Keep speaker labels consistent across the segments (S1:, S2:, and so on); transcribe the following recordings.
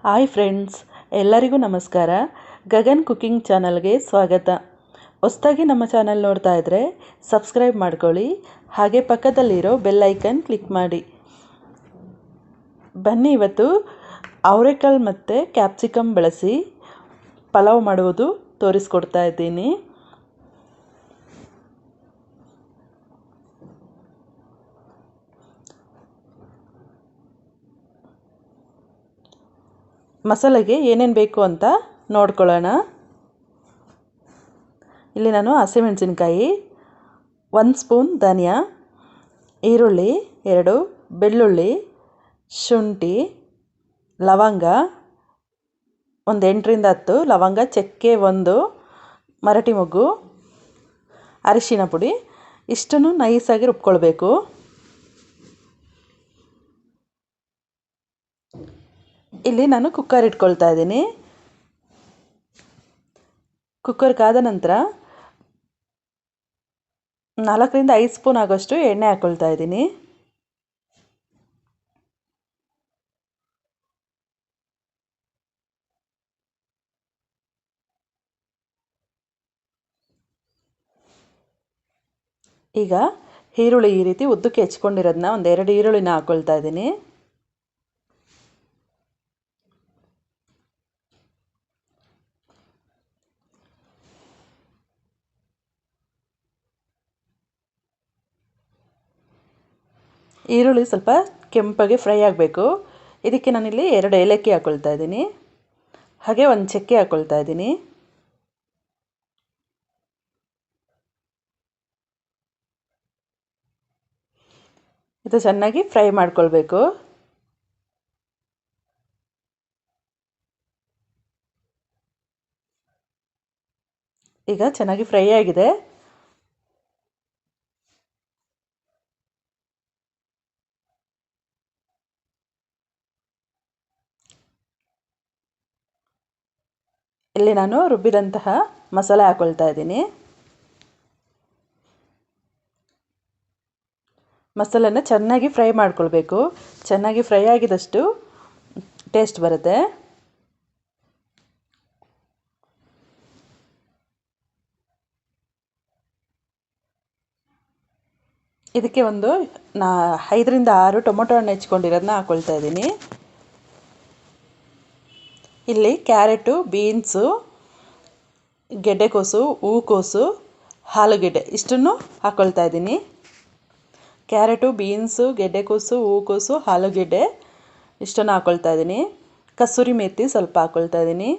S1: Hi friends, ಎಲ್ಲರಿಗೂ ನಮಸ್ಕಾರ. Gagan cooking ಚಾನಲ್ಗೆ ಸ್ವಾಗತ. ಹೊಸದಾಗಿ ನಮ್ಮ ಚಾನಲ್ ನೋಡ್ತಾ ಇದ್ದರೆ ಸಬ್ಸ್ಕ್ರೈಬ್ ಮಾಡ್ಕೊಳ್ಳಿ, ಹಾಗೆ ಪಕ್ಕದಲ್ಲಿರೋ ಬೆಲ್ ಐಕನ್ ಕ್ಲಿಕ್ ಮಾಡಿ. ಬನ್ನಿ, ಇವತ್ತು ಅವರೆಕಾಳು ಮತ್ತು ಕ್ಯಾಪ್ಸಿಕಮ್ ಬಳಸಿ ಪಲಾವ್ ಮಾಡುವುದು ತೋರಿಸ್ಕೊಡ್ತಾ ಇದ್ದೀನಿ. ಮಸಾಲೆಗೆ ಏನೇನು ಬೇಕು ಅಂತ ನೋಡ್ಕೊಳ್ಳೋಣ. ಇಲ್ಲಿ ನಾನು ಹಸಿಮೆಣಸಿನ್ಕಾಯಿ, 1 ಸ್ಪೂನ್ ಧನಿಯಾ, ಈರುಳ್ಳಿ 2, ಬೆಳ್ಳುಳ್ಳಿ, ಶುಂಠಿ, ಲವಂಗ 8 ರಿಂದ 10 ಲವಂಗ, ಚಕ್ಕೆ 1, ಮರಾಠಿ ಮೊಗ್ಗು, ಅರಿಶಿನ ಪುಡಿ ಇಷ್ಟನ್ನು ನೈಸಾಗಿ ರುಬ್ಕೊಳ್ಬೇಕು. ಇಲ್ಲಿ ನಾನು ಕುಕ್ಕರ್ ಇಟ್ಕೊಳ್ತಾ ಇದ್ದೀನಿ. ಕುಕ್ಕರ್ ಕಾದ ನಂತರ 4 ರಿಂದ 5 ಸ್ಪೂನ್ ಆಗೋಷ್ಟು ಎಣ್ಣೆ ಹಾಕ್ಕೊಳ್ತಾ ಇದ್ದೀನಿ. ಈಗ ಈರುಳ್ಳಿ ಈ ರೀತಿ ಉದ್ದಕ್ಕೆ ಹೆಚ್ಕೊಂಡಿರೋದನ್ನ 2 ಈರುಳ್ಳಿನ ಹಾಕ್ಕೊಳ್ತಾ ಇದ್ದೀನಿ. ಈರುಳ್ಳಿ ಸ್ವಲ್ಪ ಕೆಂಪಾಗಿ ಫ್ರೈ ಆಗಬೇಕು. ಇದಕ್ಕೆ ನಾನಿಲ್ಲಿ 2 ಏಲಕ್ಕಿ ಹಾಕ್ಕೊಳ್ತಾ ಇದ್ದೀನಿ, ಹಾಗೆ 1 ಚಕ್ಕೆ ಹಾಕ್ಕೊಳ್ತಾ ಇದ್ದೀನಿ. ಇದು ಚೆನ್ನಾಗಿ ಫ್ರೈ ಮಾಡ್ಕೊಳ್ಬೇಕು. ಈಗ ಚೆನ್ನಾಗಿ ಫ್ರೈ ಆಗಿದೆ. ಇಲ್ಲಿ ನಾನು ರುಬ್ಬಿದಂತಹ ಮಸಾಲೆ ಹಾಕ್ಕೊಳ್ತಾ ಇದ್ದೀನಿ. ಮಸಾಲೆನ ಚೆನ್ನಾಗಿ ಫ್ರೈ ಮಾಡ್ಕೊಳ್ಬೇಕು. ಚೆನ್ನಾಗಿ ಫ್ರೈ ಆಗಿದಷ್ಟು ಟೇಸ್ಟ್ ಬರುತ್ತೆ. ಇದಕ್ಕೆ 5 ರಿಂದ 6 ಟೊಮೊಟೊ ಹಣ್ಣು ಹೆಚ್ಕೊಂಡಿರೋದನ್ನ ಹಾಕ್ಕೊಳ್ತಾ ಇದ್ದೀನಿ. ಇಲ್ಲಿ ಕ್ಯಾರೆಟು, ಬೀನ್ಸು, ಗೆಡ್ಡೆಕೋಸು, ಹೂಕೋಸು, ಆಲೂಗೆಡ್ಡೆ ಇಷ್ಟನ್ನು ಹಾಕ್ಕೊಳ್ತಾ ಇದ್ದೀನಿ. ಕ್ಯಾರೆಟು, ಬೀನ್ಸು, ಗೆಡ್ಡೆಕೋಸು, ಹೂಕೋಸು, ಆಲೂಗೆಡ್ಡೆ ಇಷ್ಟನ್ನು ಹಾಕ್ಕೊಳ್ತಾ ಇದ್ದೀನಿ. ಕಸೂರಿ ಮೇಥಿ ಸ್ವಲ್ಪ ಹಾಕ್ಕೊಳ್ತಾ ಇದ್ದೀನಿ.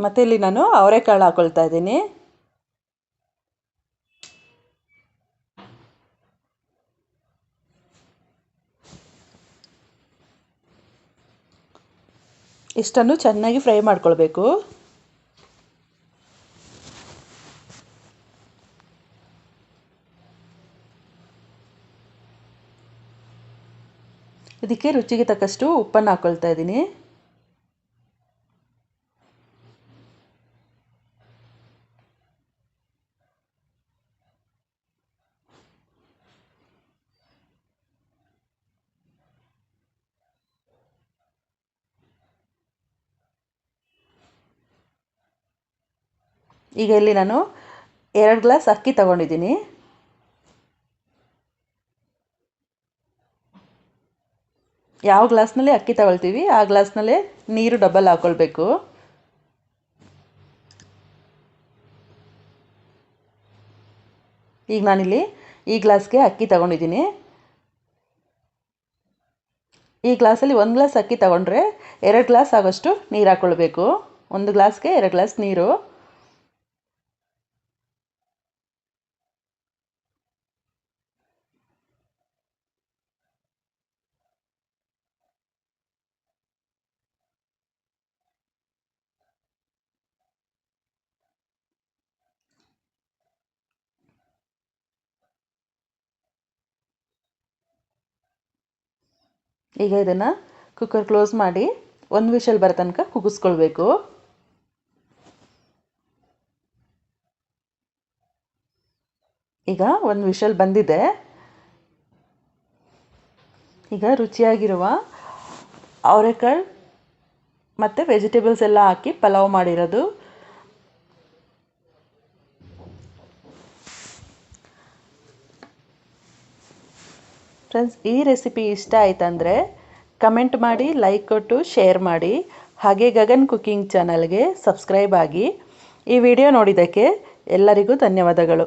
S1: ಮತ್ತು ಇಲ್ಲಿ ನಾನು ಅವರೆಕಾಳು ಹಾಕ್ಕೊಳ್ತಾ ಇದ್ದೀನಿ. ಇಷ್ಟನ್ನು ಚೆನ್ನಾಗಿ ಫ್ರೈ ಮಾಡ್ಕೊಳ್ಬೇಕು. ಇದಕ್ಕೆ ರುಚಿಗೆ ತಕ್ಕಷ್ಟು ಉಪ್ಪನ್ನು ಹಾಕ್ಕೊಳ್ತಾ ಇದ್ದೀನಿ. ಈಗ ಇಲ್ಲಿ ನಾನು 2 ಗ್ಲಾಸ್ ಅಕ್ಕಿ ತಗೊಂಡಿದ್ದೀನಿ. ಯಾವ ಗ್ಲಾಸ್ನಲ್ಲಿ ಅಕ್ಕಿ ತಗೊಳ್ತೀವಿ ಆ ಗ್ಲಾಸ್ನಲ್ಲೇ ನೀರು ಡಬಲ್ ಹಾಕ್ಕೊಳ್ಬೇಕು. ಈಗ ನಾನಿಲ್ಲಿ ಈ ಗ್ಲಾಸ್ಗೆ ಅಕ್ಕಿ ತಗೊಂಡಿದ್ದೀನಿ. ಈ ಗ್ಲಾಸಲ್ಲಿ 1 ಗ್ಲಾಸ್ ಅಕ್ಕಿ ತಗೊಂಡ್ರೆ 2 ಗ್ಲಾಸ್ ಆಗೋಷ್ಟು ನೀರು ಹಾಕ್ಕೊಳ್ಬೇಕು. 1 ಗ್ಲಾಸ್ಗೆ 2 ಗ್ಲಾಸ್ ನೀರು. ಈಗ ಇದನ್ನು ಕುಕ್ಕರ್ ಕ್ಲೋಸ್ ಮಾಡಿ 1 ವಿಷಲ್ ಬರೋ ತನಕ ಕೂಗಿಸ್ಕೊಳ್ಬೇಕು. ಈಗ ಒಂದು ವಿಷಲ್ ಬಂದಿದೆ. ಈಗ ರುಚಿಯಾಗಿರುವ ಅವರೆಕಾಳು ಮತ್ತು ವೆಜಿಟೇಬಲ್ಸ್ ಎಲ್ಲ ಹಾಕಿ ಪಲಾವ್ ಮಾಡಿರೋದು. ಫ್ರೆಂಡ್ಸ್, ಈ ರೆಸಿಪಿ ಇಷ್ಟ ಆಯ್ತಂದರೆ ಕಮೆಂಟ್ ಮಾಡಿ, ಲೈಕ್ ಕೊಟ್ಟು ಶೇರ್ ಮಾಡಿ. ಹಾಗೆ ಗಗನ್ ಕುಕಿಂಗ್ ಚಾನಲ್ಗೆ ಸಬ್ಸ್ಕ್ರೈಬ್ ಆಗಿ. ಈ ವಿಡಿಯೋ ನೋಡಿದ್ದಕ್ಕೆ ಎಲ್ಲರಿಗೂ ಧನ್ಯವಾದಗಳು.